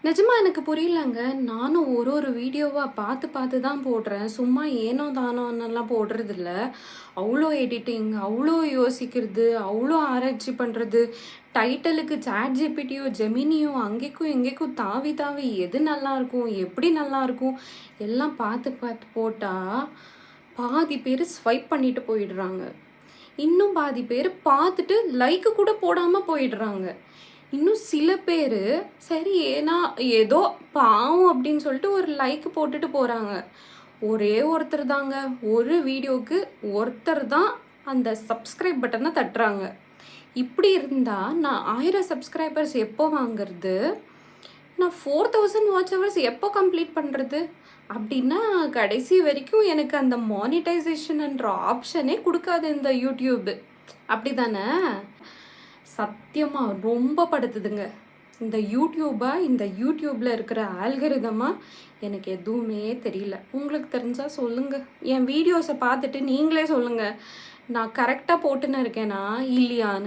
நிஜமா எனக்கு புரியலங்க. நானும் ஒரு வீடியோவா பார்த்து தான் போடுறேன். சும்மா ஏனோ தானோன்னெல்லாம் போடுறதில்ல. அவ்ளோ எடிட்டிங், அவ்ளோ யோசிக்கிறது, அவ்ளோ ஆராய்ச்சி பண்றது, டைட்டிலுக்கு ChatGPTயோ, ஜெமினியோ அங்கேக்கும் இங்கேக்கும் தாவி தாவி எது நல்லாயிருக்கும், எப்படி நல்லாயிருக்கும் எல்லாம் பார்த்து போட்டா, பாதி பேரு ஸ்வைப் பண்ணிட்டு போயிடுறாங்க. இன்னும் பாதி பேர் பார்த்துட்டு லைக்கு கூட போடாம போயிடுறாங்க. இன்னும் சில பேர் சரி ஏன்னா ஏதோ பாவம் அப்படின்னு சொல்லிட்டு ஒரு லைக் போட்டுட்டு போகிறாங்க. ஒரே ஒருத்தர் தாங்க, ஒரு வீடியோவுக்கு ஒருத்தர் தான் அந்த சப்ஸ்கிரைப் பட்டனை தட்டுறாங்க. இப்படி இருந்தால் நான் 1000 சப்ஸ்கிரைபர்ஸ் எப்போ வாங்குறது? நான் 4000 வாட்ச் ஹவர்ஸ் எப்போ கம்ப்ளீட் பண்ணுறது? அப்படின்னா கடைசி வரைக்கும் எனக்கு அந்த மானிட்டைசேஷன்ன்ற ஆப்ஷனே கொடுக்காது இந்த யூடியூப். அப்படி தானே? சத்தியமாக ரொம்ப படுத்துதுங்க இந்த யூடியூப்பில் இருக்கிற ஆல்கரிதமாக. எனக்கு எதுவுமே தெரியல. உங்களுக்கு தெரிஞ்சால் சொல்லுங்கள். என் வீடியோஸை பார்த்துட்டு நீங்களே சொல்லுங்கள், நான் கரெக்டாக போட்டுன்னு இருக்கேனா இல்லையான்னு.